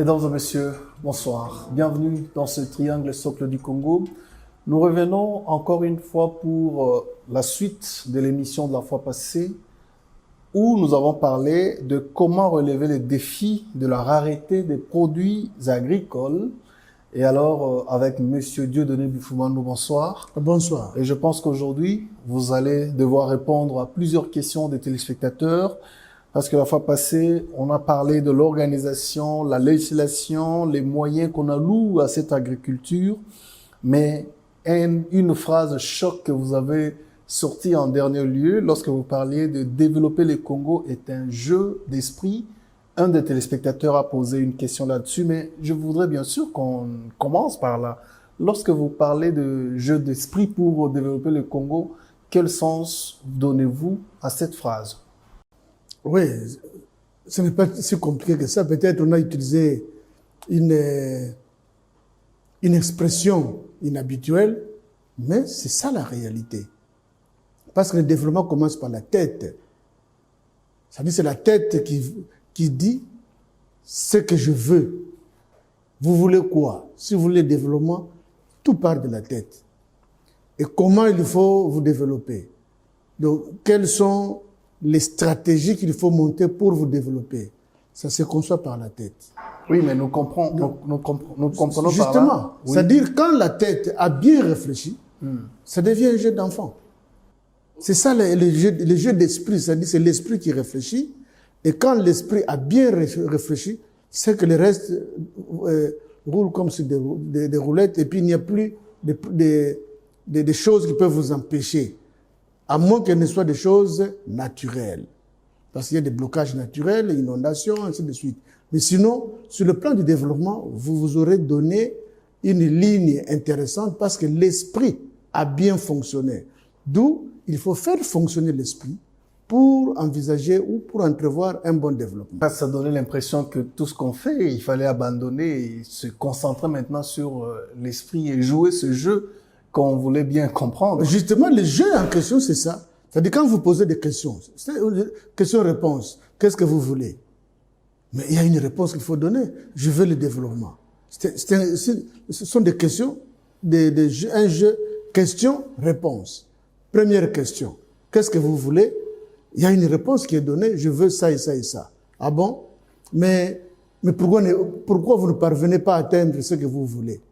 Mesdames et messieurs, bonsoir. Bienvenue dans ce triangle socle du Congo. Nous revenons encore une fois pour la suite de l'émission de la fois passée où nous avons parlé de comment relever les défis de la rareté des produits agricoles. Et alors, avec Monsieur Dieudonné Boufoumandou, bonsoir. Bonsoir. Et je pense qu'aujourd'hui, vous allez devoir répondre à plusieurs questions des téléspectateurs. Parce que la fois passée, on a parlé de l'organisation, la législation, les moyens qu'on alloue à cette agriculture. Mais une phrase choc que vous avez sortie en dernier lieu, lorsque vous parliez de développer le Congo est un jeu d'esprit. Un des téléspectateurs a posé une question là-dessus, mais je voudrais bien sûr qu'on commence par là. Lorsque vous parlez de jeu d'esprit pour développer le Congo, quel sens donnez-vous à cette phrase? Oui, ce n'est pas si compliqué que ça. Peut-être on a utilisé une expression inhabituelle, mais c'est ça la réalité. Parce que le développement commence par la tête. C'est-à-dire c'est la tête qui dit ce que je veux. Vous voulez quoi? Si vous voulez le développement, tout part de la tête. Et comment il faut vous développer? Donc, quelles sont les stratégies qu'il faut monter pour vous développer? Ça se conçoit par la tête. Oui, mais nous comprenons justement, par là. Oui. C'est-à-dire quand la tête a bien réfléchi, ça devient un jeu d'enfant. C'est ça le jeu d'esprit, c'est-à-dire c'est l'esprit qui réfléchit. Et quand l'esprit a bien réfléchi, c'est que le reste roule comme sur des roulettes et puis il n'y a plus des choses qui peuvent vous empêcher. À moins qu'elles ne soient des choses naturelles. Parce qu'il y a des blocages naturels, inondations, ainsi de suite. Mais sinon, sur le plan du développement, vous vous aurez donné une ligne intéressante parce que l'esprit a bien fonctionné. D'où il faut faire fonctionner l'esprit pour envisager ou pour entrevoir un bon développement. Parce que ça donnait l'impression que tout ce qu'on fait, il fallait abandonner et se concentrer maintenant sur l'esprit et jouer ce jeu qu'on voulait bien comprendre. Justement, le jeu en question, c'est ça. C'est-à-dire quand vous posez des questions, question-réponse, qu'est-ce que vous voulez? Mais il y a une réponse qu'il faut donner. Je veux le développement. Ce sont des questions, un jeu, question-réponse. Première question, qu'est-ce que vous voulez? Il y a une réponse qui est donnée, je veux ça et ça et ça. Ah bon? Mais pourquoi vous ne parvenez pas à atteindre ce que vous voulez?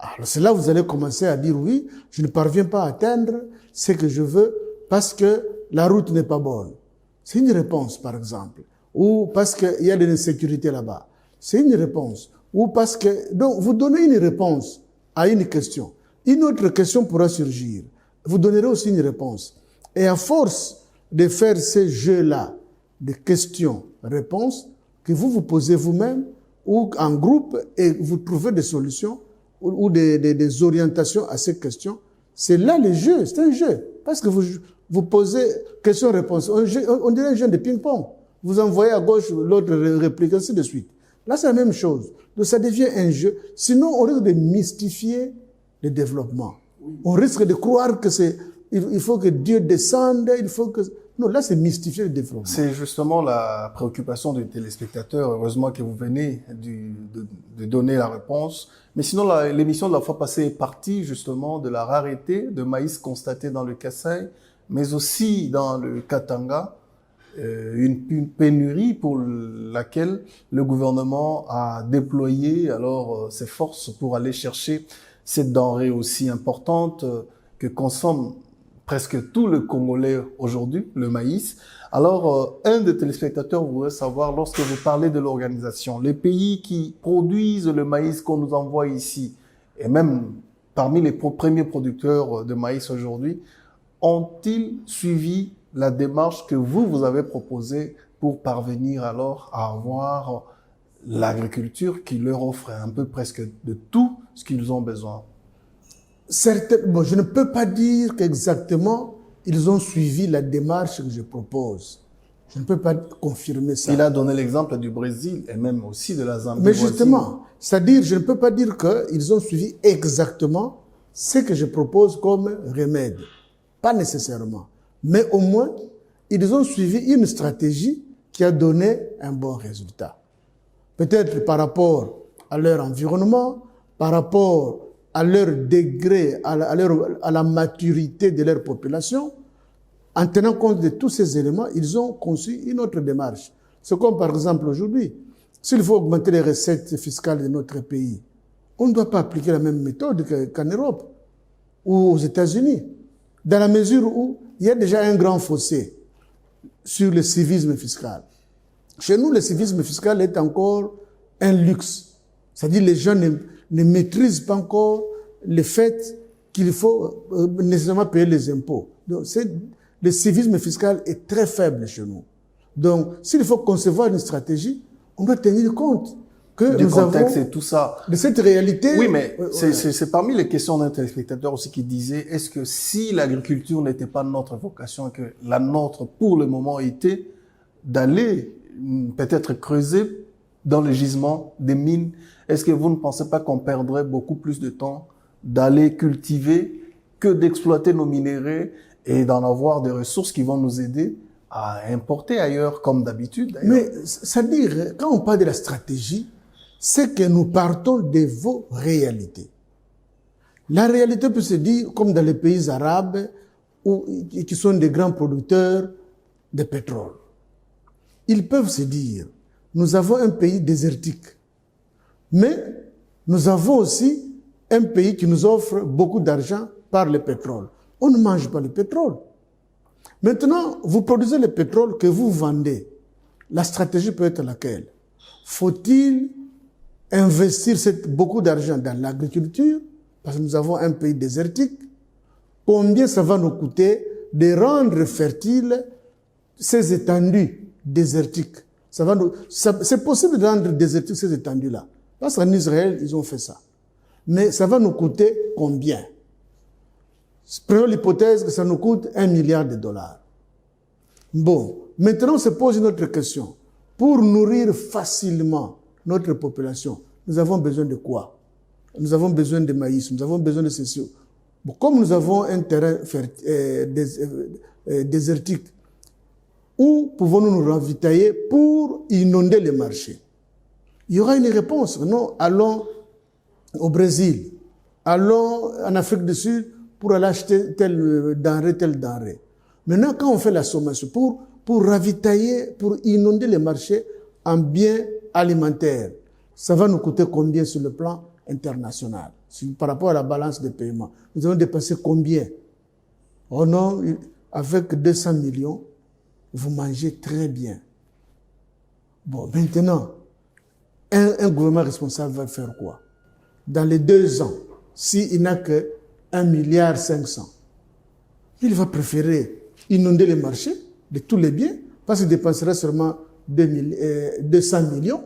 Alors c'est là que vous allez commencer à dire oui, je ne parviens pas à atteindre ce que je veux parce que la route n'est pas bonne. C'est une réponse, par exemple. Ou parce qu'il y a de l'insécurité là-bas. C'est une réponse. Ou parce que... Donc, vous donnez une réponse à une question. Une autre question pourra surgir. Vous donnerez aussi une réponse. Et à force de faire ces jeux-là, de questions-réponses, que vous vous posez vous-même ou en groupe et vous trouvez des solutions, ou des orientations à ces questions, c'est là le jeu, c'est un jeu. Parce que vous posez question-réponse, on dirait un jeu de ping-pong. Vous envoyez à gauche, l'autre réplique, ainsi de suite. Là, c'est la même chose. Donc, ça devient un jeu. Sinon, on risque de mystifier le développement. On risque de croire que il faut que Dieu descende, il faut que... Non, là, c'est mystifier le développement. C'est justement la préoccupation des téléspectateurs. Heureusement que vous venez de donner la réponse. Mais sinon, l'émission de la fois passée est partie justement de la rareté de maïs constatée dans le Kasaï, mais aussi dans le Katanga, une pénurie pour laquelle le gouvernement a déployé alors ses forces pour aller chercher cette denrée aussi importante que consomme presque tout le Congolais aujourd'hui, le maïs. Alors, un des téléspectateurs voudrait savoir, lorsque vous parlez de l'organisation, les pays qui produisent le maïs qu'on nous envoie ici, et même parmi les premiers producteurs de maïs aujourd'hui, ont-ils suivi la démarche que vous avez proposée pour parvenir alors à avoir l'agriculture qui leur offre un peu presque de tout ce qu'ils ont besoin? Bon, je ne peux pas dire qu'exactement ils ont suivi la démarche que je propose. Je ne peux pas confirmer ça. Il a donné l'exemple du Brésil et même aussi de la Zambie. Mais justement, c'est-à-dire, je ne peux pas dire qu'ils ont suivi exactement ce que je propose comme remède. Pas nécessairement. Mais au moins, ils ont suivi une stratégie qui a donné un bon résultat. peut-être par rapport à leur environnement, par rapport à leur degré, à la maturité de leur population. En tenant compte de tous ces éléments, ils ont conçu une autre démarche. C'est comme par exemple aujourd'hui, s'il faut augmenter les recettes fiscales de notre pays, on ne doit pas appliquer la même méthode qu'en Europe ou aux États-Unis, dans la mesure où il y a déjà un grand fossé sur le civisme fiscal. Chez nous, le civisme fiscal est encore un luxe. C'est-à-dire que les gens ne maîtrisent pas encore le fait qu'il faut nécessairement payer les impôts. Donc, le civisme fiscal est très faible chez nous. Donc, s'il faut concevoir une stratégie, on doit tenir compte que du nous contexte avons et tout ça. De cette réalité. Oui, mais c'est parmi les questions d'un téléspectateur aussi qui disait, est-ce que si l'agriculture n'était pas notre vocation, que la nôtre pour le moment était d'aller peut-être creuser dans le gisement des mines, est-ce que vous ne pensez pas qu'on perdrait beaucoup plus de temps d'aller cultiver que d'exploiter nos minéraux et d'en avoir des ressources qui vont nous aider à importer ailleurs, comme d'habitude. Mais, c'est-à-dire, quand on parle de la stratégie, c'est que nous partons de vos réalités. La réalité peut se dire, comme dans les pays arabes, qui sont des grands producteurs de pétrole. Ils peuvent se dire, nous avons un pays désertique, mais nous avons aussi un pays qui nous offre beaucoup d'argent par le pétrole. On ne mange pas le pétrole. Maintenant, vous produisez le pétrole que vous vendez. La stratégie peut être laquelle? Faut-il investir beaucoup d'argent dans l'agriculture? Parce que nous avons un pays désertique. Combien ça va nous coûter de rendre fertiles ces étendues désertiques? C'est possible de rendre désertiques ces étendues-là. Parce qu'en Israël, ils ont fait ça. Mais ça va nous coûter combien? Prenons l'hypothèse que ça nous coûte $1 milliard. Bon, maintenant on se pose une autre question. Pour nourrir facilement notre population, nous avons besoin de quoi? Nous avons besoin de maïs, nous avons besoin de ceci. Bon, comme nous avons un terrain désertique, où pouvons-nous nous ravitailler pour inonder les marchés? Il y aura une réponse. Non, allons au Brésil, allons en Afrique du Sud pour aller acheter telle denrée. Maintenant, quand on fait la sommation, pour ravitailler, pour inonder les marchés en biens alimentaires, ça va nous coûter combien sur le plan international? Par rapport à la balance des paiements, nous allons dépasser combien? Oh non, avec 200 millions, vous mangez très bien. Bon, maintenant, un gouvernement responsable va faire quoi? Dans les 2 ans, s'il n'a que 1,5 milliard, il va préférer inonder les marchés de tous les biens parce qu'il dépensera seulement 200 millions.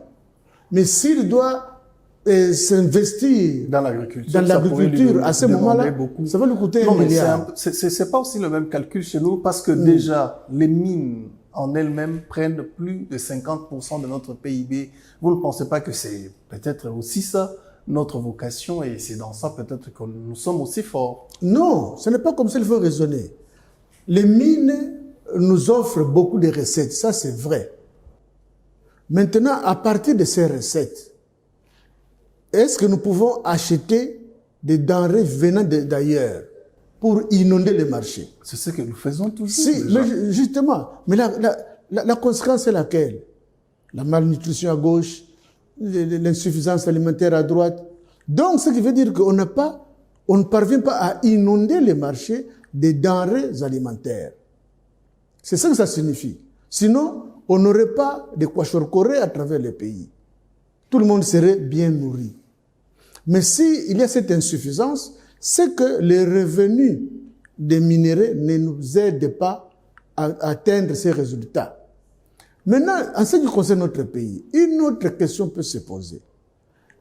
Mais s'il doit s'investir dans l'agriculture à ce moment-là, ça va lui coûter 1 milliard. C'est pas aussi le même calcul chez nous parce que déjà, les mines en elles-mêmes prennent plus de 50% de notre PIB. Vous ne pensez pas que c'est peut-être aussi ça notre vocation et c'est dans ça peut-être que nous sommes aussi forts? Non, ce n'est pas comme ça qu'il faut raisonner. Les mines nous offrent beaucoup de recettes, ça c'est vrai. Maintenant, à partir de ces recettes, est-ce que nous pouvons acheter des denrées venant d'ailleurs pour inonder les marchés? C'est ce que nous faisons toujours. Si, mais justement, mais la conséquence est laquelle? La malnutrition à gauche, l'insuffisance alimentaire à droite. Donc, ce qui veut dire qu'on ne parvient pas à inonder les marchés des denrées alimentaires. C'est ça que ça signifie. Sinon, on n'aurait pas de kwashiorkor à travers le pays. Tout le monde serait bien nourri. Mais s'il y a cette insuffisance, c'est que les revenus des minéraux ne nous aident pas à atteindre ces résultats. Maintenant, en ce qui concerne notre pays, une autre question peut se poser.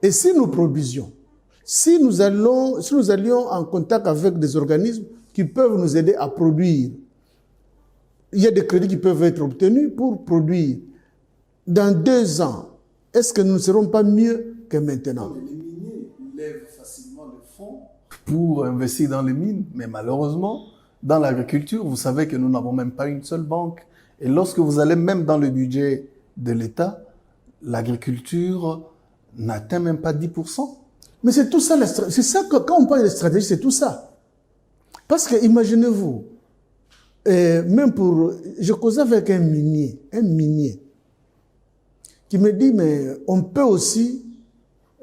Et si nous produisions, si nous allions en contact avec des organismes qui peuvent nous aider à produire, il y a des crédits qui peuvent être obtenus pour produire. Dans 2 ans, est-ce que nous ne serons pas mieux que maintenant? Les miniers lèvent facilement le fonds pour investir dans les mines, mais malheureusement, dans l'agriculture, vous savez que nous n'avons même pas une seule banque. Et lorsque vous allez même dans le budget de l'État, l'agriculture n'atteint même pas 10%. Mais c'est tout ça, c'est ça que, quand on parle de stratégie, c'est tout ça. Parce que, imaginez-vous, même pour, je causais avec un minier, qui me dit, mais on peut aussi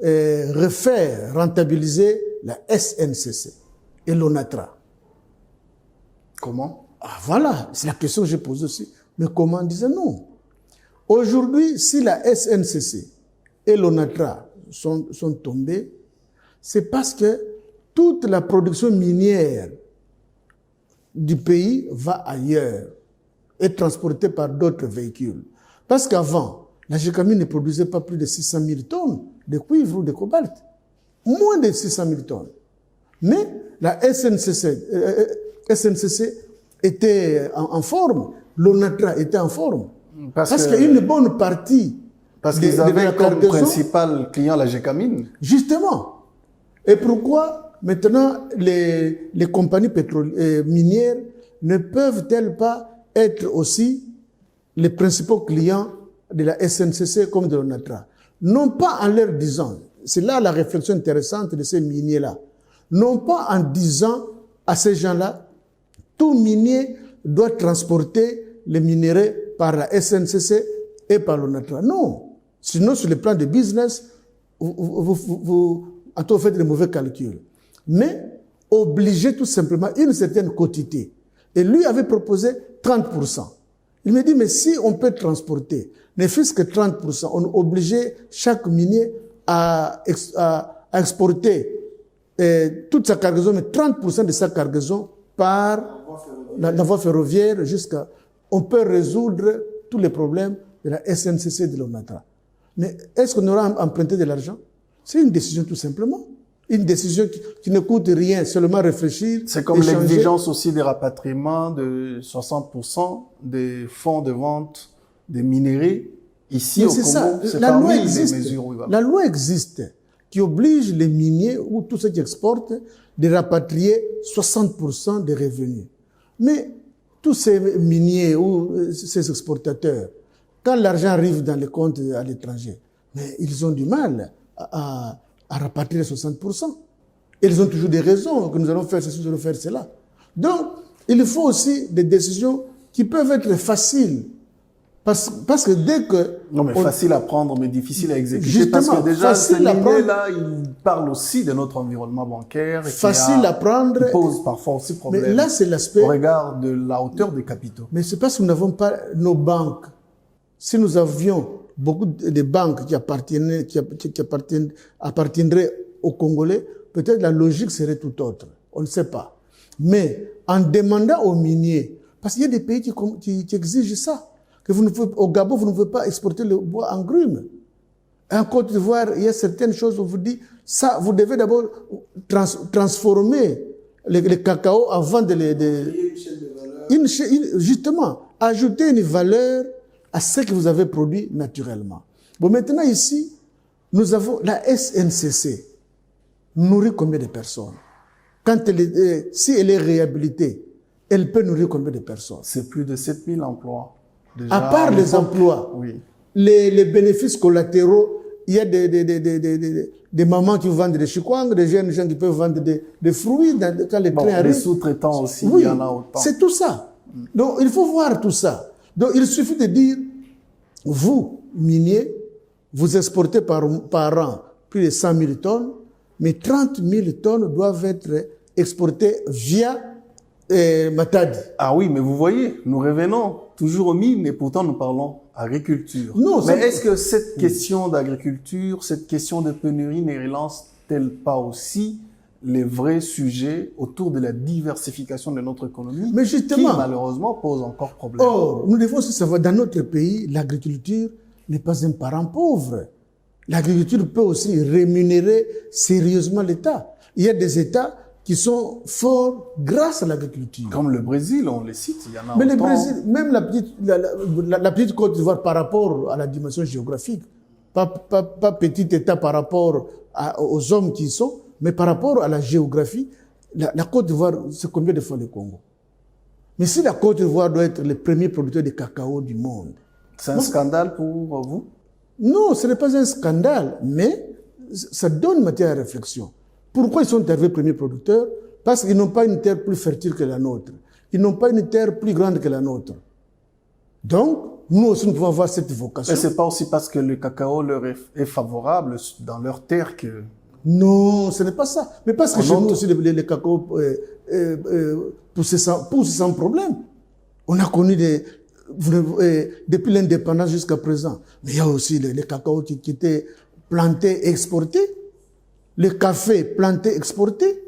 refaire, rentabiliser la SNCC et l'ONATRA. Comment? Ah, voilà, c'est la question que j'ai posée aussi. Mais comment? On disait non. Aujourd'hui, si la SNCC et l'ONATRA sont tombés, c'est parce que toute la production minière du pays va ailleurs, est transportée par d'autres véhicules. Parce qu'avant, la GECAMI ne produisait pas plus de 600 000 tonnes de cuivre ou de cobalt. Moins de 600 000 tonnes. Mais la SNCC était en forme, l'ONATRA était en forme. Parce qu'une bonne partie... Parce qu'ils avaient comme principal client la GECAMINE. Justement. Et pourquoi maintenant les compagnies minières ne peuvent-elles pas être aussi les principaux clients de la SNCC comme de l'ONATRA? Non pas en leur disant, c'est là la réflexion intéressante de ces miniers-là, non pas en disant à ces gens-là, tout minier doit transporter les minéraux par la SNCC et par l'ONATRA. Non. Sinon, sur le plan de business, vous faites de mauvais calculs. Mais obliger tout simplement une certaine quantité. Et lui avait proposé 30%. Il me dit, mais si on peut transporter, ne fût-ce que 30%, on obligeait chaque minier à exporter toute sa cargaison, mais 30% de sa cargaison par la voie ferroviaire jusqu'à... On peut résoudre tous les problèmes de la SNCC et de l'ONATRA. Mais est-ce qu'on aura emprunté de l'argent? C'est une décision tout simplement. Une décision qui ne coûte rien, seulement réfléchir. C'est comme l'exigence aussi des rapatriements de 60% des fonds de vente des minéraux. Ici, au Congo, c'est parmi les mesures. Oui, voilà. La loi existe qui oblige les miniers ou tous ceux qui exportent de rapatrier 60% des revenus. Mais tous ces miniers ou ces exportateurs, quand l'argent arrive dans les comptes à l'étranger, mais ils ont du mal à rapatrier 60%. Et ils ont toujours des raisons que nous allons faire ceci, nous allons faire cela. Donc, il faut aussi des décisions qui peuvent être faciles. Parce que dès que... Non, mais facile à prendre, mais difficile à exécuter. Parce que déjà, ces miniers-là, ils parlent aussi de notre environnement bancaire. Facile à prendre. Qui pose parfois aussi problème. Mais là, c'est l'aspect... Au regard de la hauteur des capitaux. Mais c'est parce que nous n'avons pas nos banques. Si nous avions beaucoup de banques qui appartiendraient aux Congolais, peut-être la logique serait tout autre. On ne sait pas. Mais en demandant aux miniers, parce qu'il y a des pays qui exigent ça, que au Gabon, vous ne pouvez pas exporter le bois en grumes. En Côte d'Ivoire, il y a certaines choses où on vous dit, ça, vous devez d'abord transformer les cacao avant de les... Justement, ajouter une valeur à ce que vous avez produit naturellement. Bon, maintenant ici, nous avons la SNCC. Nourrit combien de personnes? Quand si elle est réhabilitée, elle peut nourrir combien de personnes? C'est plus de 7000 emplois. Déjà, à part les emplois, oui. les bénéfices collatéraux, il y a des mamans qui vendent des chikwang, des jeunes gens qui peuvent vendre des fruits quand les trains arrivent. Les sous-traitants aussi, oui, il y en a autant. C'est tout ça. Donc, il faut voir tout ça. Donc, il suffit de dire, vous, miniers, vous exportez par an plus de 100 000 tonnes, mais 30 000 tonnes doivent être exportées via Matadi. Ah oui, mais vous voyez, nous revenons toujours aux mines et pourtant nous parlons agriculture. Non, mais est-ce que cette question d'agriculture, cette question de pénurie ne relance-t-elle pas aussi les vrais sujets autour de la diversification de notre économie, mais justement, qui malheureusement pose encore problème? Or, nous devons aussi savoir, dans notre pays, l'agriculture n'est pas un parent pauvre. L'agriculture peut aussi rémunérer sérieusement l'État. Il y a des États qui sont forts grâce à l'agriculture. Comme le Brésil, on les cite, il y en a mais autant. le Brésil, même la petite Côte d'Ivoire par rapport à la dimension géographique, pas petit État par rapport aux hommes qui y sont, mais par rapport à la géographie, la Côte d'Ivoire, c'est combien de fois le Congo? Mais si la Côte d'Ivoire doit être le premier producteur de cacao du monde... C'est un scandale pour vous? Non, ce n'est pas un scandale, mais ça donne matière à réflexion. Pourquoi ils sont arrivés premiers producteurs? Parce qu'ils n'ont pas une terre plus fertile que la nôtre. Ils n'ont pas une terre plus grande que la nôtre. Donc, nous aussi, nous pouvons avoir cette vocation. Mais c'est pas aussi parce que le cacao leur est favorable dans leur terre que... Non, ce n'est pas ça. Mais parce que chez nous aussi, les cacao poussent sans problème. On a connu depuis l'indépendance jusqu'à présent. Mais il y a aussi les cacao qui étaient plantés et exportés. Le café planté, exporté.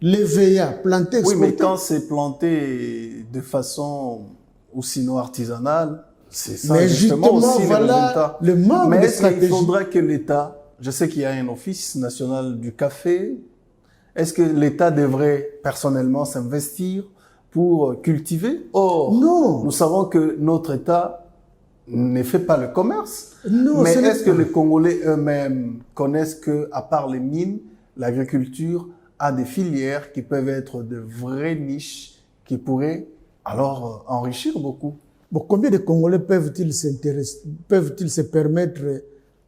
Les veillas plantés, exportés. Oui, mais quand c'est planté de façon ou sinon artisanale, c'est ça mais justement aussi voilà le manque mais de est-ce qu'il stratégie. faudrait que l'État, je sais qu'il y a un office national du café, est-ce que l'État devrait personnellement s'investir pour cultiver? Or, Non. nous savons que notre État ne fait pas le commerce. Non, mais est-ce que pas. les Congolais eux-mêmes connaissent que, à part les mines, l'agriculture a des filières qui peuvent être de vraies niches qui pourraient alors enrichir beaucoup? Bon, combien de Congolais peuvent-ils se permettre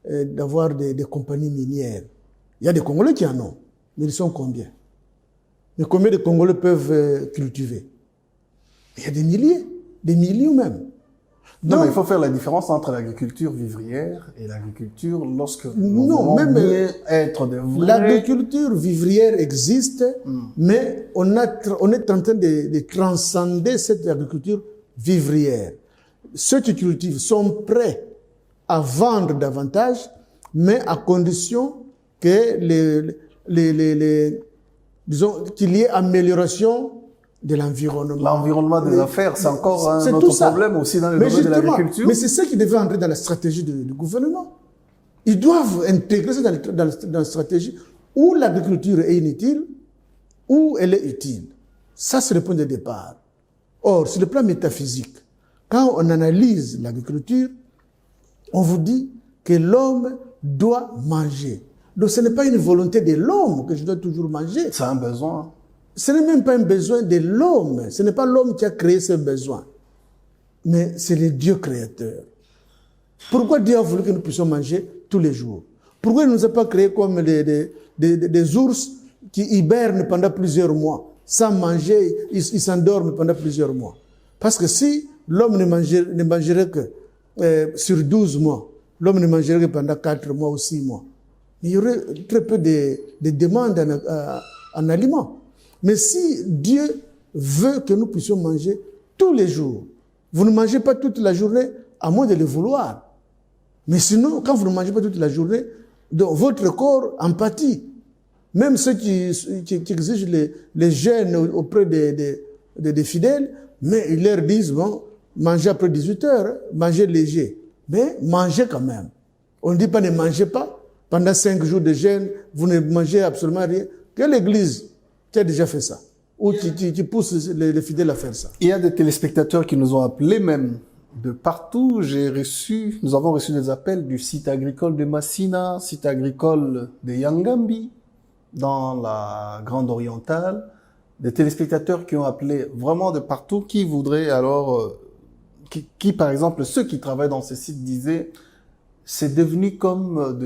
d'avoir des compagnies minières? Il y a des Congolais qui en ont, mais ils sont combien? Mais combien de Congolais peuvent cultiver? Il y a des milliers même. Non, Donc, mais il faut faire la différence entre l'agriculture vivrière et l'agriculture lorsque nous non, voulons même bien être de vrais... l'agriculture vivrière existe, mais on est en train de transcender cette agriculture vivrière. Ceux qui cultivent sont prêts à vendre davantage, mais à condition que disons, qu'il y ait amélioration de l'environnement. L'environnement des affaires, c'est encore un C'est autre tout ça. problème aussi dans le Mais domaine de justement, l'agriculture. mais c'est ça qui devait entrer dans la stratégie du gouvernement. Ils doivent intégrer ça dans la stratégie où l'agriculture est inutile, où elle est utile. Ça, c'est le point de départ. Or, sur le plan métaphysique, quand on analyse l'agriculture, on vous dit que l'homme doit manger. Donc, ce n'est pas une volonté de l'homme que je dois toujours manger. C'est un besoin. Ce n'est même pas un besoin de l'homme. Ce n'est pas l'homme qui a créé ce besoin. Mais c'est le Dieu créateur. Pourquoi Dieu a voulu que nous puissions manger tous les jours? Pourquoi il ne nous a pas créés comme des ours qui hibernent pendant plusieurs mois? Sans manger, ils s'endorment pendant plusieurs mois. Parce que si l'homme ne mangerait que sur 12 mois, l'homme ne mangerait que pendant 4 mois ou 6 mois, il y aurait très peu de demandes en aliments. Mais si Dieu veut que nous puissions manger tous les jours, vous ne mangez pas toute la journée à moins de le vouloir. Mais sinon, quand vous ne mangez pas toute la journée, donc votre corps en pâtit. Même ceux qui exigent les jeûnes auprès des fidèles, mais ils leur disent, bon, mangez après 18 heures, mangez léger. Mais mangez quand même. On ne dit pas ne mangez pas. Pendant 5 jours de jeûne, vous ne mangez absolument rien. Quelle église qui a déjà fait ça? Ou qui pousse les fidèles à faire ça? Il y a des téléspectateurs qui nous ont appelés même de partout. Nous avons reçu des appels du site agricole de Massina, site agricole de Yangambi, dans la Grande Orientale. Des téléspectateurs qui ont appelé vraiment de partout, qui voudraient alors, qui par exemple, ceux qui travaillent dans ces sites disaient, c'est devenu comme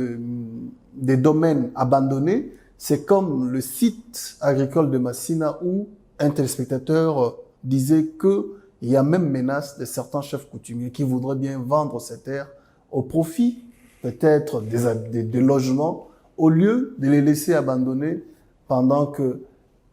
des domaines abandonnés. C'est comme le site agricole de Massina où un téléspectateur disait qu'il y a même menace de certains chefs coutumiers qui voudraient bien vendre ces terres au profit peut-être des logements au lieu de les laisser abandonnés pendant que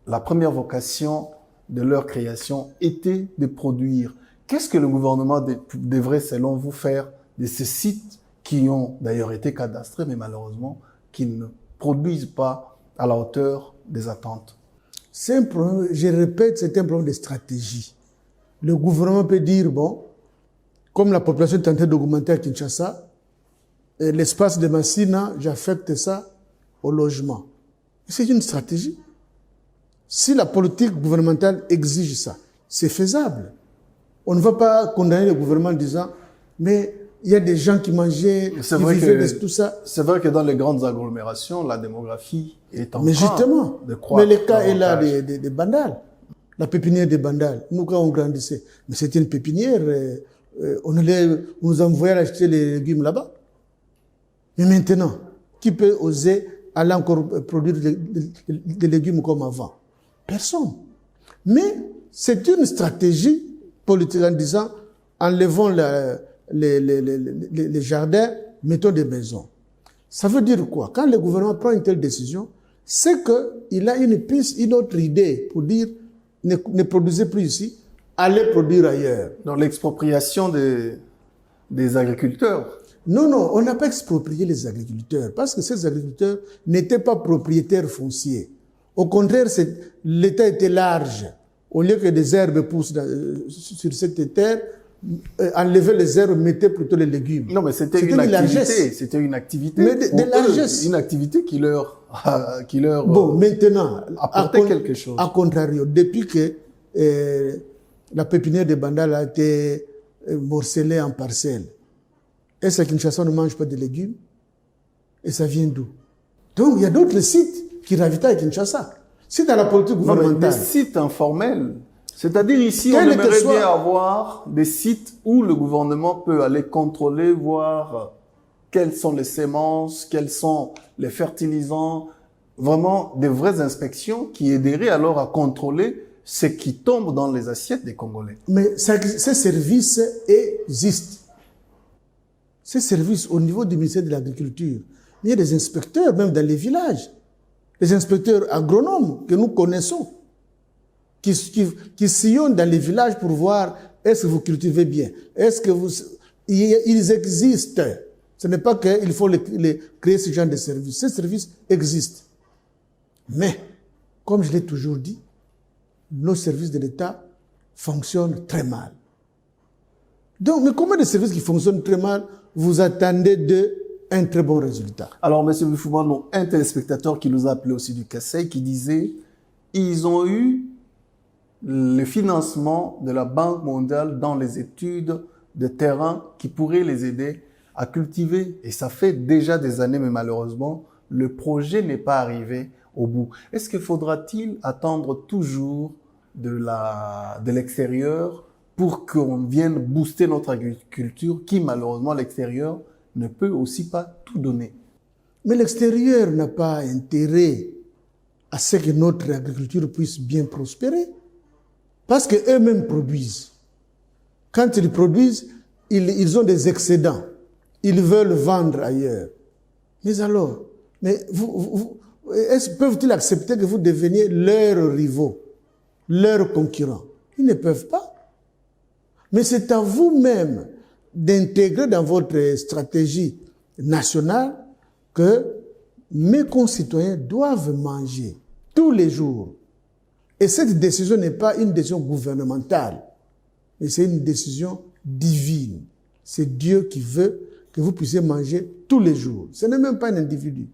la première vocation de leur création était de produire. Qu'est-ce que le gouvernement devrait, selon vous, faire de ces sites qui ont d'ailleurs été cadastrés, mais malheureusement, qui ne produisent pas à la hauteur des attentes? C'est un problème, je répète, c'est un problème de stratégie. Le gouvernement peut dire, bon, comme la population est en train d'augmenter à Kinshasa, l'espace de Massina, j'affecte ça au logement. C'est une stratégie. Si la politique gouvernementale exige ça, c'est faisable. On ne va pas condamner le gouvernement en disant, mais il y a des gens qui mangeaient, qui vivaient de tout ça. C'est vrai que dans les grandes agglomérations, la démographie est en Mais train justement, de croître. mais le cas est là des Bandal. La pépinière des Bandal. Nous, quand on grandissait, mais c'était une pépinière, on nous envoyait acheter les légumes là-bas. Mais maintenant, qui peut oser aller encore produire des légumes comme avant? Personne. Mais c'est une stratégie politique en disant, enlevons les jardins, mettons des maisons. Ça veut dire quoi? Quand le gouvernement prend une telle décision, c'est qu'il a une piste, une autre idée pour dire, ne produisez plus ici, allez produire ailleurs. Dans l'expropriation des agriculteurs. Non, on n'a pas exproprié les agriculteurs parce que ces agriculteurs n'étaient pas propriétaires fonciers. Au contraire, l'État était large. Au lieu que des herbes poussent sur cette terre, enlever les herbes, mettez plutôt les légumes. Non, mais c'était une activité. C'était une activité. Mais de largesse. Une activité qui leur bon, maintenant, apportait quelque chose. À contrario, depuis que la pépinière de Bandal a été morcelée en parcelles, est-ce que Kinshasa ne mange pas de légumes? Et ça vient d'où? Donc, il y a d'autres sites qui ravitaillent Kinshasa. C'est dans la politique gouvernementale. Des sites informels. C'est-à-dire ici, on aimerait bien avoir des sites où le gouvernement peut aller contrôler, voir quelles sont les semences, quels sont les fertilisants. Vraiment, des vraies inspections qui aideraient alors à contrôler ce qui tombe dans les assiettes des Congolais. Mais ces services existent. Ces services au niveau du ministère de l'Agriculture. Il y a des inspecteurs même dans les villages. Les inspecteurs agronomes que nous connaissons. Qui sillonnent dans les villages pour voir est-ce que vous cultivez bien. Est-ce que ils existent. Ce n'est pas qu'il faut créer ce genre de services. Ces services existent. Mais, comme je l'ai toujours dit, nos services de l'État fonctionnent très mal. Donc, mais combien de services qui fonctionnent très mal vous attendez d'un très bon résultat? Alors, M. Boufoumane, un téléspectateur qui nous a appelé aussi du Kassai, qui disait ils ont eu le financement de la Banque mondiale dans les études de terrain qui pourraient les aider à cultiver. Et ça fait déjà des années, mais malheureusement, le projet n'est pas arrivé au bout. Est-ce que faudra-t-il attendre toujours de l'extérieur pour qu'on vienne booster notre agriculture qui, malheureusement, à l'extérieur ne peut aussi pas tout donner? Mais l'extérieur n'a pas intérêt à ce que notre agriculture puisse bien prospérer. Parce qu'eux-mêmes produisent. Quand ils produisent, ils ont des excédents. Ils veulent vendre ailleurs. Mais alors, peuvent-ils accepter que vous deveniez leurs rivaux, leurs concurrents? Ils ne peuvent pas. Mais c'est à vous-même d'intégrer dans votre stratégie nationale que mes concitoyens doivent manger tous les jours. Et cette décision n'est pas une décision gouvernementale, mais c'est une décision divine. C'est Dieu qui veut que vous puissiez manger tous les jours. Ce n'est même pas un individu.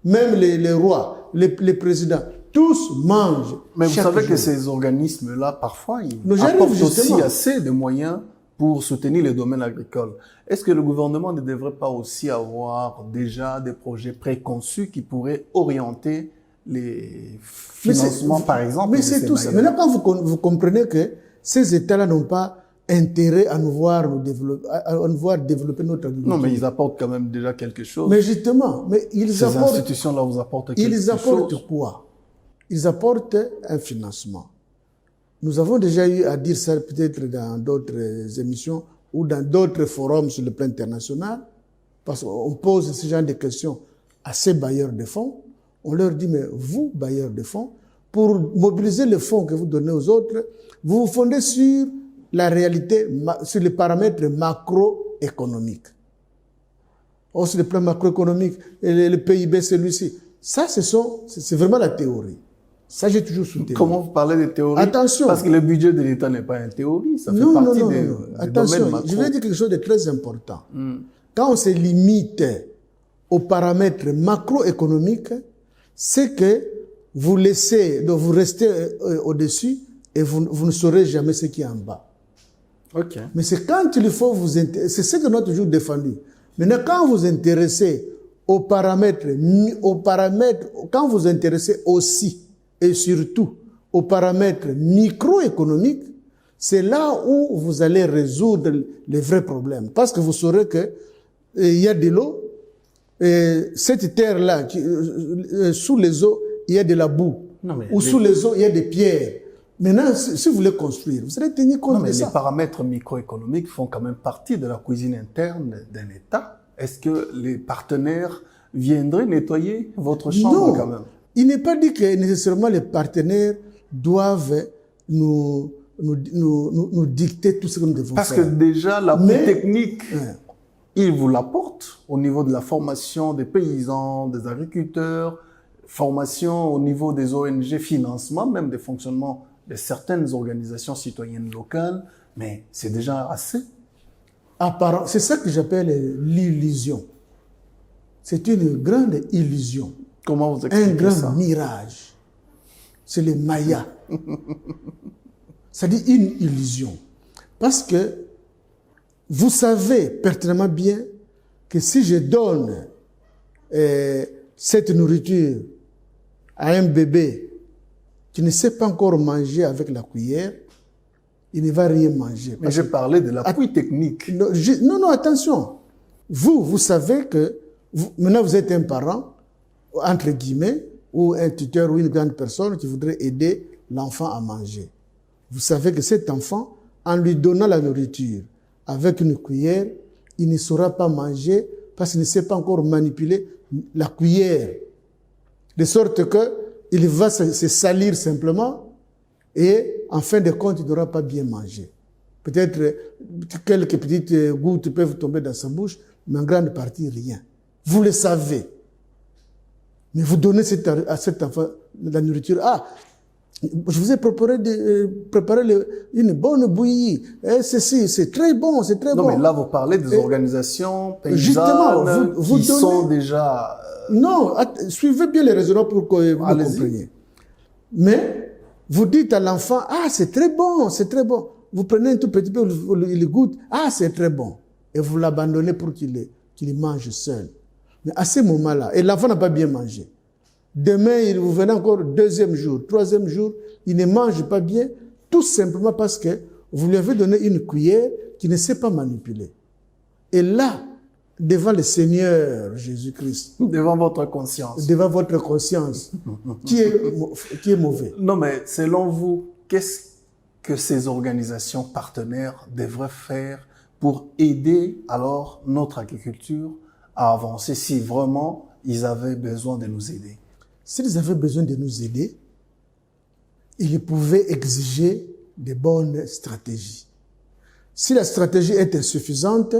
Même les rois, les présidents, tous mangent. Mais vous savez que ces organismes-là, parfois, ils apportent aussi assez de moyens pour soutenir les domaines agricoles. Est-ce que le gouvernement ne devrait pas aussi avoir déjà des projets préconçus qui pourraient orienter les financements, par exemple? Mais c'est tout ça. Mais là, quand vous comprenez que ces États-là n'ont pas intérêt à nous voir développer notre agriculture. Non, mais ils apportent quand même déjà quelque chose. Mais justement, ces institutions-là vous apportent quelque chose. Ils apportent quoi? Ils apportent un financement. Nous avons déjà eu à dire ça peut-être dans d'autres émissions ou dans d'autres forums sur le plan international, parce qu'on pose ce genre de questions à ces bailleurs de fonds. On leur dit, mais vous, bailleurs de fonds, pour mobiliser les fonds que vous donnez aux autres, vous vous fondez sur la réalité, sur les paramètres macroéconomiques. Or, sur le plan macroéconomique, le PIB, celui-ci. Ça, c'est vraiment la théorie. Ça, j'ai toujours soutenu. Comment vous parlez de théorie? Attention. Parce que le budget de l'État n'est pas une théorie, ça fait partie des domaines macro. Je vais dire quelque chose de très important. Quand on se limite aux paramètres macroéconomiques, c'est que vous restez au-dessus et vous ne saurez jamais ce qui est en bas. Okay. Mais c'est quand il faut vous intéresser, c'est ce que nous avons toujours défendu. Maintenant, quand vous intéressez aux paramètres, quand vous intéressez aussi et surtout aux paramètres microéconomiques, c'est là où vous allez résoudre les vrais problèmes. Parce que vous saurez que il y a de l'eau, cette terre-là, sous les eaux, il y a de la boue. Ou sous les eaux, il y a des pierres. Maintenant, si vous voulez construire, vous allez tenir compte de ça. Les paramètres microéconomiques font quand même partie de la cuisine interne d'un État. Est-ce que les partenaires viendraient nettoyer votre chambre quand même? Il n'est pas dit que nécessairement les partenaires doivent nous dicter tout ce que nous devons faire. Parce que déjà, l'appui technique, ils vous l'apportent au niveau de la formation des paysans, des agriculteurs, formation au niveau des ONG, financement même des fonctionnements de certaines organisations citoyennes locales, mais c'est déjà assez. C'est ça que j'appelle l'illusion. C'est une grande illusion. Comment vous expliquez ça? Un grand mirage. C'est le Maya. C'est-à-dire une illusion. Parce que vous savez pertinemment bien que si je donne cette nourriture à un bébé qui ne sait pas encore manger avec la cuillère, il ne va rien manger. Mais je parlais de l'appui technique. Non, attention. Vous savez que maintenant vous êtes un parent, entre guillemets, ou un tuteur ou une grande personne qui voudrait aider l'enfant à manger. Vous savez que cet enfant, en lui donnant la nourriture avec une cuillère, il ne saura pas manger parce qu'il ne sait pas encore manipuler la cuillère. De sorte qu'il va se salir simplement et en fin de compte, il n'aura pas bien mangé. Peut-être quelques petites gouttes peuvent tomber dans sa bouche, mais en grande partie, rien. Vous le savez. Mais vous donnez à cet enfant de la nourriture. Ah, je vous ai préparé une bonne bouillie. C'est très bon, c'est très bon. Non, mais là, vous parlez des organisations paysannes qui sont déjà... Non, suivez bien les raisonnements pour que vous compreniez. Mais vous dites à l'enfant, ah, c'est très bon, c'est très bon. Vous prenez un tout petit peu, il goûte, ah, c'est très bon. Et vous l'abandonnez pour qu'il mange seul. Mais à ce moment-là, et l'enfant n'a pas bien mangé. Demain, vous venez encore deuxième jour, troisième jour, il ne mange pas bien, tout simplement parce que vous lui avez donné une cuillère qu'il ne sait pas manipuler. Et là, devant le Seigneur Jésus-Christ, devant votre conscience, qui est mauvais. Non, mais selon vous, qu'est-ce que ces organisations partenaires devraient faire pour aider alors notre agriculture à avancer si vraiment ils avaient besoin de nous aider? S'ils avaient besoin de nous aider, ils pouvaient exiger de bonnes stratégies. Si la stratégie est insuffisante,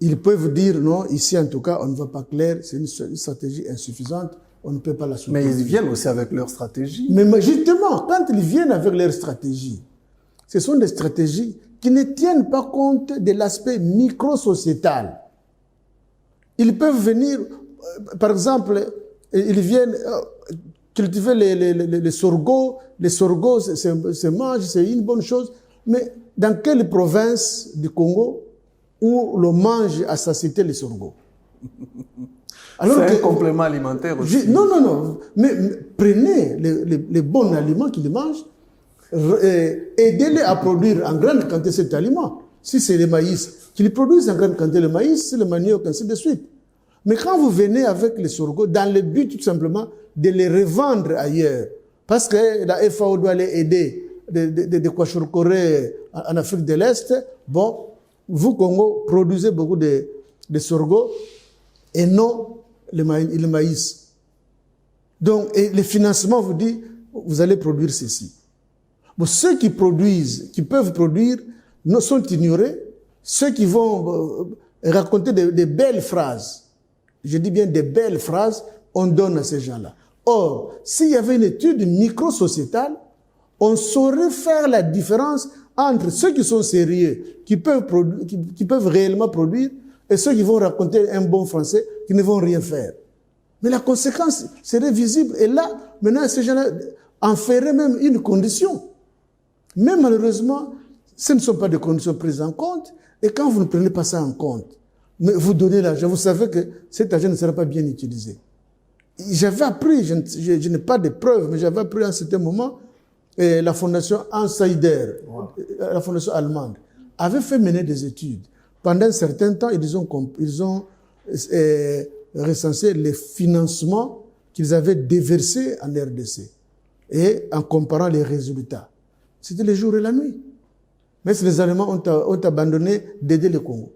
ils peuvent dire non, ici en tout cas, on ne va pas clair, c'est une stratégie insuffisante, on ne peut pas la soutenir. Mais ils viennent aussi avec leur stratégie. Mais justement, quand ils viennent avec leur stratégie, ce sont des stratégies qui ne tiennent pas compte de l'aspect micro-sociétal. Ils peuvent venir, par exemple, ils viennent cultiver les sorgho. Les sorgho se mangent, c'est une bonne chose. Mais dans quelle province du Congo où l'on mange à satiété les sorgho? C'est un complément alimentaire aussi. Non. Mais prenez les bons aliments qu'ils mangent, aidez-les à produire en grande quantité cet aliment. Si c'est le maïs, qu'ils produisent en grande quantité le maïs, c'est le manioc, ainsi de suite. Mais quand vous venez avec les sorgho, dans le but tout simplement de les revendre ailleurs, parce que la FAO doit les aider de Kwashiorkor en Afrique de l'Est, bon, vous, Congo, produisez beaucoup de sorgho et non le maïs. Donc, et le financement vous dit, vous allez produire ceci. Bon, ceux qui produisent, qui peuvent produire, sont ignorés. Ceux qui vont raconter des belles phrases, je dis bien des belles phrases, on donne à ces gens-là. Or, s'il y avait une étude micro-sociétale, on saurait faire la différence entre ceux qui sont sérieux, qui peuvent réellement produire, et ceux qui vont raconter un bon français, qui ne vont rien faire. Mais la conséquence serait visible. Et là, maintenant, ces gens-là en feraient même une condition. Mais malheureusement, ce ne sont pas des conditions prises en compte. Et quand vous ne prenez pas ça en compte, mais vous donnez l'argent, vous savez que cet argent ne sera pas bien utilisé. J'avais appris, je n'ai pas de preuves, mais j'avais appris à un certain moment, la fondation Insider, la fondation allemande, avait fait mener des études. Pendant un certain temps, ils ont recenser les financements qu'ils avaient déversés en RDC et en comparant les résultats. C'était le jour et la nuit. Mais les Allemands ont abandonné d'aider le Congo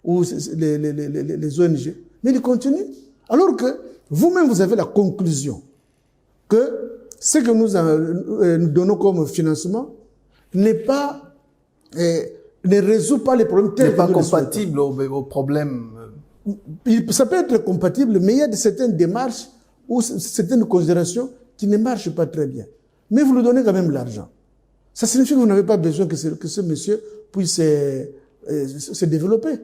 ou les ONG. Mais ils continuent. Alors que vous-même, vous avez la conclusion que ce que nous donnons comme financement ne résout pas les problèmes tels n'est pas compatible aux problèmes. Ça peut être compatible, mais il y a certaines démarches ou certaines considérations qui ne marchent pas très bien. Mais vous lui donnez quand même l'argent. Ça signifie que vous n'avez pas besoin que ce monsieur puisse se développer.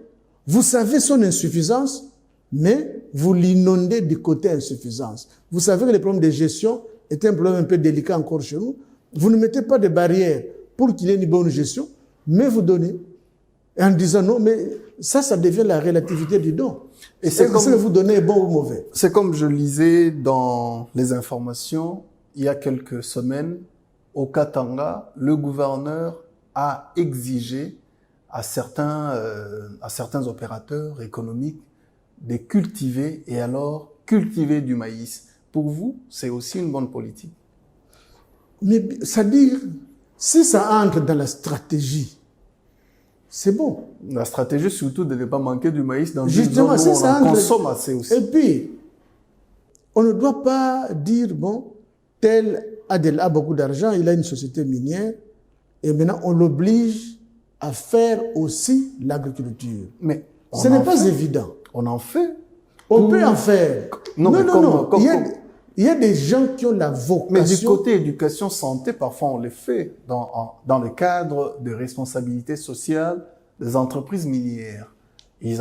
Vous savez son insuffisance, mais vous l'inondez du côté insuffisance. Vous savez que le problème de gestion est un problème un peu délicat encore chez nous. Vous ne mettez pas de barrières pour qu'il y ait une bonne gestion, mais vous donnez. En disant non, mais ça devient la relativité du don. Et c'est comme ce que vous donnez est bon ou mauvais. C'est comme je lisais dans les informations, il y a quelques semaines, au Katanga, le gouverneur a exigé à certains opérateurs économiques de cultiver et alors cultiver du maïs. Pour vous, c'est aussi une bonne politique. Mais c'est-à-dire, si ça entre dans la stratégie, c'est bon. La stratégie, surtout, de ne pas manquer du maïs dans justement, une zone où on en consomme assez aussi. Et puis, on ne doit pas dire, bon, tel a beaucoup d'argent, il a une société minière, et maintenant on l'oblige à faire aussi l'agriculture. Mais ce n'est pas évident. On en fait. On peut en faire. Non. Il y a des gens qui ont la vocation. Mais du côté éducation, santé, parfois on les fait dans le cadre de responsabilité sociale des entreprises minières. Ils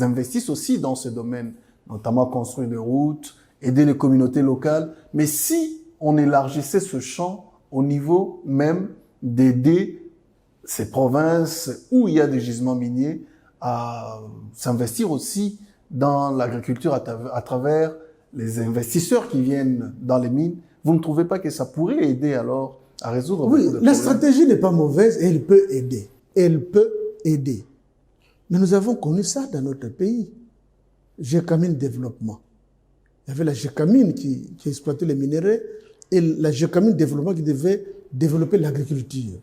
investissent aussi dans ce domaine, notamment construire des routes, aider les communautés locales. Mais si on élargissait ce champ au niveau même d'aider ces provinces où il y a des gisements miniers à s'investir aussi dans l'agriculture à travers les investisseurs qui viennent dans les mines, vous ne trouvez pas que ça pourrait aider alors à résoudre beaucoup de problèmes? La stratégie n'est pas mauvaise et elle peut aider. Elle peut aider. Mais nous avons connu ça dans notre pays. Gécamine Développement. Il y avait la Gécamine qui exploitait les minéraux et la Gécamine Développement qui devait développer l'agriculture.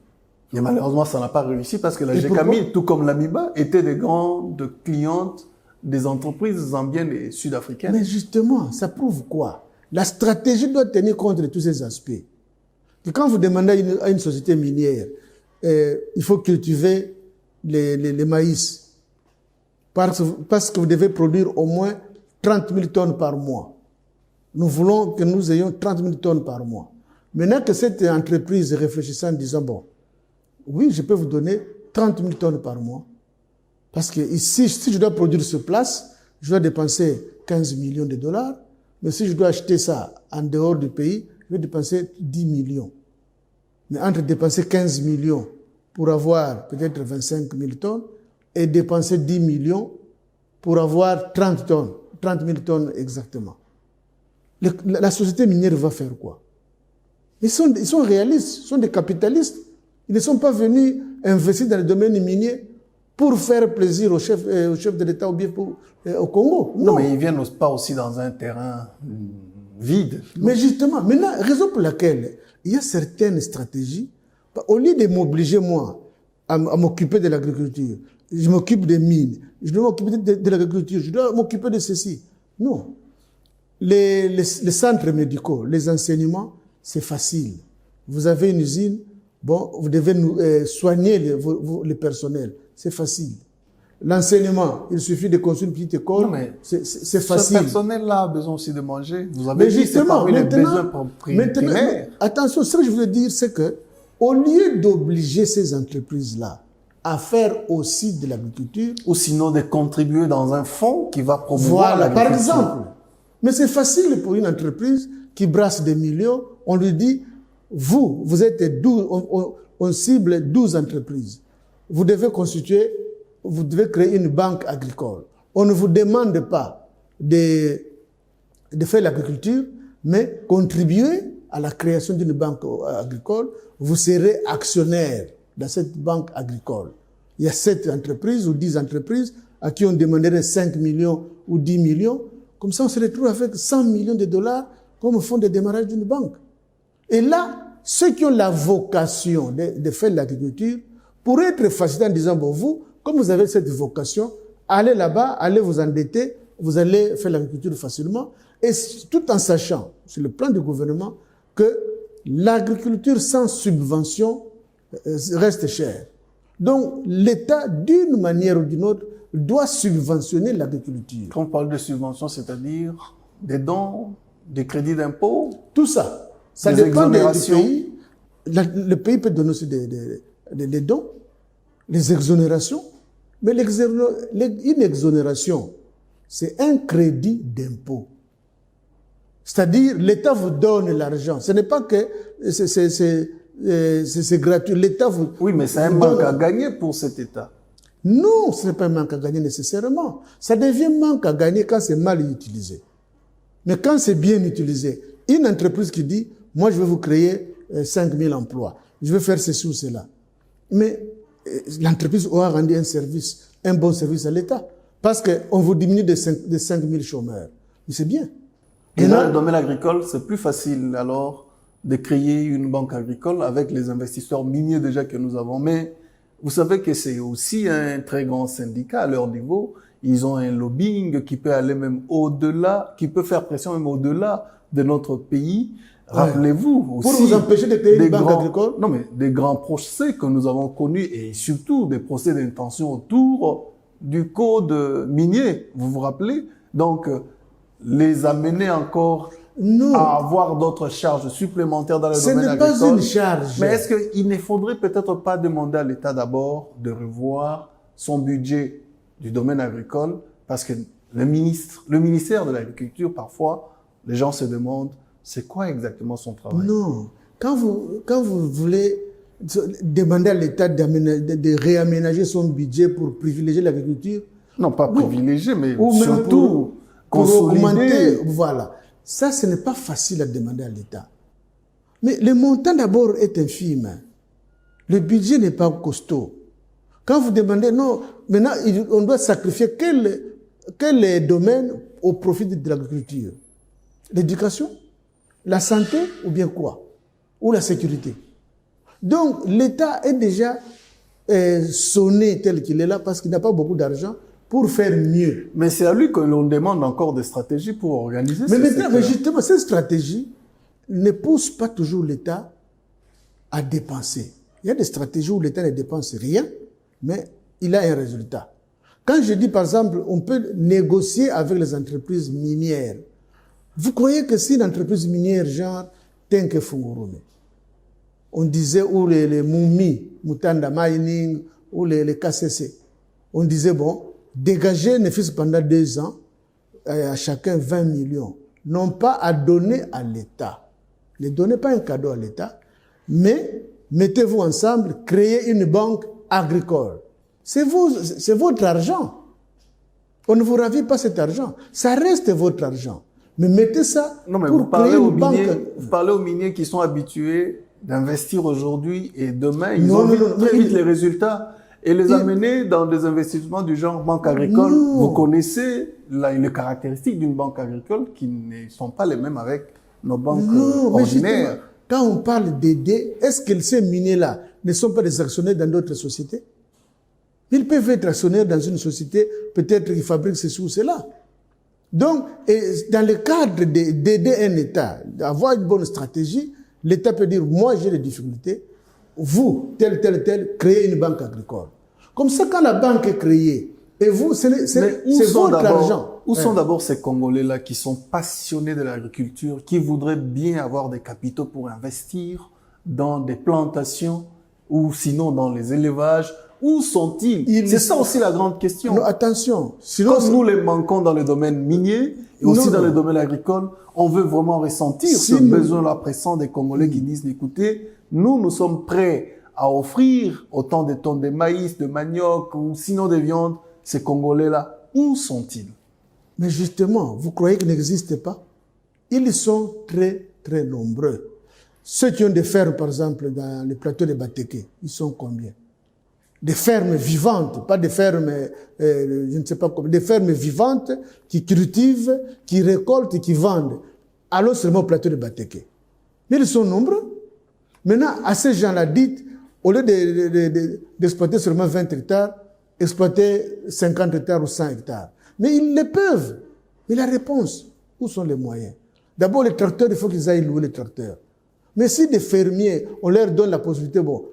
Mais malheureusement, ça n'a pas réussi parce que la Gécamine, tout comme l'Amiba, était des grandes clientes des entreprises zambiennes et sud-africaines. Mais justement, ça prouve quoi? La stratégie doit tenir compte de tous ces aspects. Et quand vous demandez à une société minière, il faut cultiver les maïs, parce que vous devez produire au moins 30 000 tonnes par mois. Nous voulons que nous ayons 30 000 tonnes par mois. Maintenant que cette entreprise réfléchissant en disant, bon, oui, je peux vous donner 30 000 tonnes par mois, parce que ici, si je dois produire sur place, je dois dépenser 15 millions de dollars, mais si je dois acheter ça en dehors du pays, je vais dépenser 10 millions. Mais entre dépenser 15 millions pour avoir peut-être 25 000 tonnes et dépenser 10 millions pour avoir 30 tonnes, 30 000 tonnes exactement. La société minière va faire quoi? Ils sont réalistes, ils sont des capitalistes. Ils ne sont pas venus investir dans le domaine minier pour faire plaisir au chef de l'État ou bien au Congo. Non, mais ils ne viennent pas aussi dans un terrain vide. Mais justement, maintenant, raison pour laquelle il y a certaines stratégies, au lieu de m'obliger, moi, à m'occuper de l'agriculture, je m'occupe des mines, je dois m'occuper de l'agriculture, je dois m'occuper de ceci. Non. Les centres médicaux, les enseignements, c'est facile. Vous avez une usine, bon, vous devez soigner le personnel. C'est facile. L'enseignement, il suffit de construire une petite école. C'est facile. Ce personnel-là a besoin aussi de manger. Vous avez dit, c'est parmi les besoins primaires. Attention, ce que je voulais dire, c'est que, au lieu d'obliger ces entreprises-là à faire aussi de l'agriculture, ou sinon de contribuer dans un fonds qui va promouvoir l'agriculture. Par exemple. Mais c'est facile pour une entreprise qui brasse des millions. On lui dit, vous êtes 12, on cible 12 entreprises. Vous devez créer une banque agricole. On ne vous demande pas de faire l'agriculture, mais contribuer à la création d'une banque agricole. Vous serez actionnaire dans cette banque agricole. Il y a 7 entreprises ou 10 entreprises. à qui on demanderait 5 millions ou 10 millions. Comme ça, on se retrouve avec 100 millions de dollars comme fonds de démarrage d'une banque. Et là, ceux qui ont la vocation de faire l'agriculture pourraient être facilités en disant, bon, vous, comme vous avez cette vocation, allez là-bas, allez vous endetter, vous allez faire l'agriculture facilement, et tout en sachant, sur le plan du gouvernement, que l'agriculture sans subvention reste chère. Donc, l'État, d'une manière ou d'une autre, doit subventionner l'agriculture. Quand on parle de subvention, c'est-à-dire des dons, des crédits d'impôt, tout ça. Ça des dépend du exonérations. pays. Le pays peut donner aussi des dons, les exonérations. Mais une exonération, c'est un crédit d'impôt. C'est-à-dire, l'État vous donne l'argent. Ce n'est pas que c'est gratuit. L'État vous... Oui, mais c'est un manque à gagner pour cet État. Non, ce n'est pas un manque à gagner nécessairement. Ça devient manque à gagner quand c'est mal utilisé. Mais quand c'est bien utilisé, une entreprise qui dit, moi je vais vous créer 5 000 emplois, je vais faire ceci ou cela. Mais l'entreprise aura rendu un bon service à l'État. Parce qu'on vous diminue de 5 000 chômeurs. Mais c'est bien. Et dans le domaine agricole, c'est plus facile alors de créer une banque agricole avec les investisseurs miniers déjà que nous avons. Mais vous savez que c'est aussi un très grand syndicat à leur niveau. Ils ont un lobbying qui peut aller même au-delà, qui peut faire pression même au-delà de notre pays. Ouais. Rappelez-vous aussi... Pour vous empêcher de créer une banque agricole? Non, mais des grands procès que nous avons connus et surtout des procès d'intention autour du code minier. Vous vous rappelez? Donc, les amener encore à avoir d'autres charges supplémentaires dans le domaine agricole. Ce n'est pas une charge. Mais est-ce qu'il ne faudrait peut-être pas demander à l'État d'abord de revoir son budget du domaine agricole? Parce que le ministère de l'Agriculture, parfois, les gens se demandent, c'est quoi exactement son travail? Non. Quand vous voulez demander à l'État de réaménager son budget pour privilégier l'agriculture... Non, pas privilégier, mais ou surtout pour augmenter... Voilà. Ça, ce n'est pas facile à demander à l'État. Mais le montant d'abord est infime. Le budget n'est pas costaud. Quand vous demandez, non, maintenant, on doit sacrifier quel domaine au profit de l'agriculture? L'éducation? La santé ou bien quoi? Ou la sécurité? Donc, l'État est déjà sonné tel qu'il est là parce qu'il n'a pas beaucoup d'argent pour faire mieux. Mais c'est à lui que l'on demande encore des stratégies pour organiser mais justement, cette stratégie ne pousse pas toujours l'État à dépenser. Il y a des stratégies où l'État ne dépense rien, mais il a un résultat. Quand je dis, par exemple, on peut négocier avec les entreprises minières, vous croyez que si une entreprise minière, genre Tenke Fungurume, on disait, ou les Mumi, Mutanda Mining, ou les KCC, on disait, bon, dégager ne fût-ce pendant 2 ans, à chacun 20 millions, non pas à donner à l'État. Ne donnez pas un cadeau à l'État, mais mettez-vous ensemble, créez une banque agricole. C'est votre argent. On ne vous ravit pas cet argent. Ça reste votre argent. Mais mettez ça pour créer une banque. Vous parlez aux miniers qui sont habitués d'investir aujourd'hui et demain, ils ont très vite les résultats. Et les amener dans des investissements du genre banque agricole. Non. Vous connaissez les caractéristiques d'une banque agricole qui ne sont pas les mêmes avec nos banques ordinaires. Quand on parle d'aider, est-ce que ces miniers-là ne sont pas des actionnaires dans d'autres sociétés? Ils peuvent être actionnaires dans une société, peut-être qui fabrique ceci ou cela. Donc, dans le cadre d'aider un État, d'avoir une bonne stratégie, l'État peut dire, moi j'ai des difficultés, vous, tel, créez une banque agricole. Comme ça, quand la banque est créée, et vous, c'est votre argent. Où sont d'abord ces Congolais-là qui sont passionnés de l'agriculture, qui voudraient bien avoir des capitaux pour investir dans des plantations ou sinon dans les élevages? Où sont-ils? C'est ça aussi la grande question. Non, attention. Sinon, comme nous les manquons dans le domaine minier et aussi dans le domaine agricole, on veut vraiment ressentir ce besoin-là pressant des Congolais qui disent, écoutez, nous sommes prêts à offrir autant de tonnes de maïs, de manioc ou sinon de viande. Ces Congolais-là, où sont-ils? Mais justement, vous croyez qu'ils n'existent pas? Ils sont très, très nombreux. Ceux qui ont des fermes, par exemple, dans les plateaux de Bateke, ils sont combien? des fermes vivantes, pas des fermes, je ne sais pas comment, des fermes vivantes qui cultivent, qui récoltent et qui vendent. Allons seulement au plateau de Bateke. Mais ils sont nombreux. Maintenant, à ces gens-là, dites, au lieu d'exploiter seulement 20 hectares, exploiter 50 hectares ou 100 hectares. Mais ils le peuvent. Mais la réponse, où sont les moyens? D'abord, les tracteurs, il faut qu'ils aillent louer les tracteurs. Mais si des fermiers, on leur donne la possibilité, bon,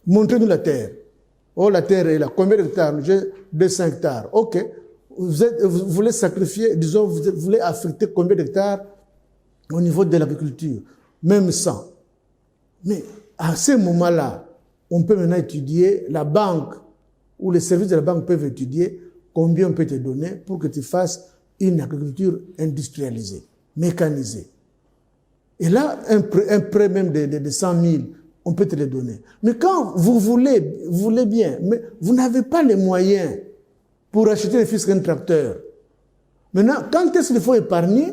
montrez-nous la terre. Oh, la terre est là. Combien d'hectares? J'ai 200 hectares. OK. Vous voulez sacrifier, disons, vous voulez affecter combien d'hectares au niveau de l'agriculture? Même 100. Mais à ce moment-là, on peut maintenant étudier, la banque ou les services de la banque peuvent étudier combien on peut te donner pour que tu fasses une agriculture industrialisée, mécanisée. Et là, un prêt même de 100 000, on peut te le donner. Mais quand vous voulez bien, mais vous n'avez pas les moyens pour acheter ne fût qu'un tracteur. Maintenant, quand est-ce qu'il faut épargner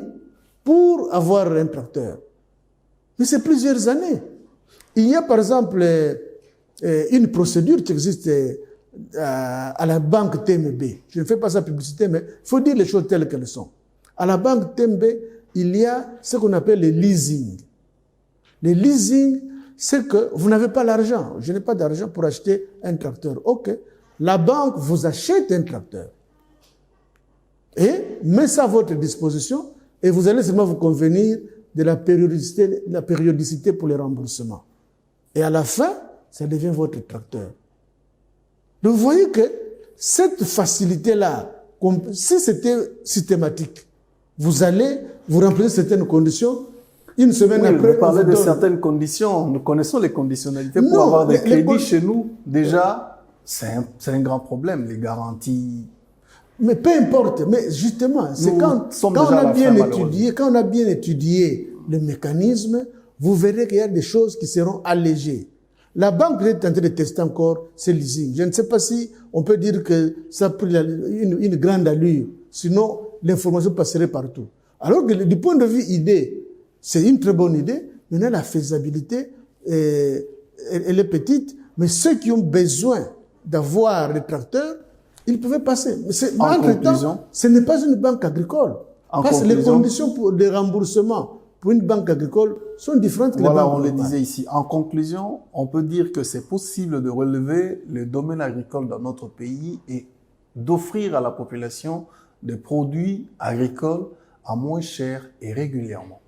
pour avoir un tracteur? Mais c'est plusieurs années. Il y a par exemple une procédure qui existe à la banque TMB. Je ne fais pas sa publicité, mais il faut dire les choses telles qu'elles sont. À la banque TMB, il y a ce qu'on appelle le leasing. Le leasing, c'est que vous n'avez pas l'argent. Je n'ai pas d'argent pour acheter un tracteur. OK. La banque vous achète un tracteur et met ça à votre disposition et vous allez seulement vous convenir de la périodicité pour les remboursements. Et à la fin, ça devient votre tracteur. Donc vous voyez que cette facilité-là, si c'était systématique, vous allez vous remplir certaines conditions, une semaine après... Vous parlez de certaines conditions, nous connaissons les conditionnalités pour avoir des crédits chez nous. Déjà, c'est un grand problème, les garanties... Mais peu importe, mais justement, c'est quand on a bien étudié le mécanisme, vous verrez qu'il y a des choses qui seront allégées. La banque est en train de tester encore ce leasing. Je ne sais pas si on peut dire que ça a pris une grande allure. Sinon, l'information passerait partout. Alors que du point de vue idée, c'est une très bonne idée. Maintenant, la faisabilité, elle est petite. Mais ceux qui ont besoin d'avoir les tracteurs, ils pouvaient passer. Mais en conclusion, ce n'est pas une banque agricole. Parce que les conditions de remboursement pour une banque agricole sont différentes que les banques agricole. Voilà, on le disait ici. En conclusion, on peut dire que c'est possible de relever le domaine agricole dans notre pays et d'offrir à la population des produits agricoles à moins cher et régulièrement.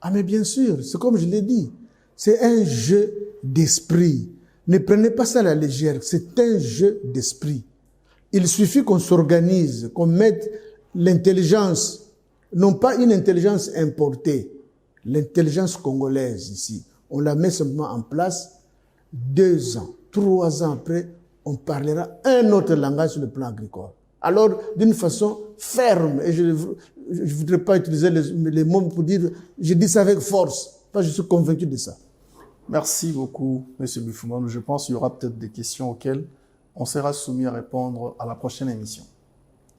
Ah mais bien sûr, c'est comme je l'ai dit, c'est un jeu d'esprit. Ne prenez pas ça à la légère, c'est un jeu d'esprit. Il suffit qu'on s'organise, qu'on mette l'intelligence, non pas une intelligence importée, l'intelligence congolaise ici. On la met simplement en place, 2 ans, 3 ans après, on parlera un autre langage sur le plan agricole. Alors, d'une façon ferme, et je ne voudrais pas utiliser les mots pour dire, je dis ça avec force, parce que je suis convaincu de ça. Merci beaucoup, M. Bifouman. Je pense qu'il y aura peut-être des questions auxquelles on sera soumis à répondre à la prochaine émission.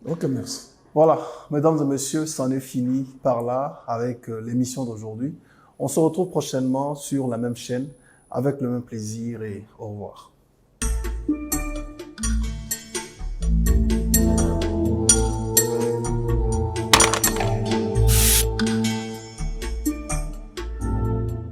Ok, merci. Voilà, mesdames et messieurs, c'en est fini par là avec l'émission d'aujourd'hui. On se retrouve prochainement sur la même chaîne avec le même plaisir et au revoir.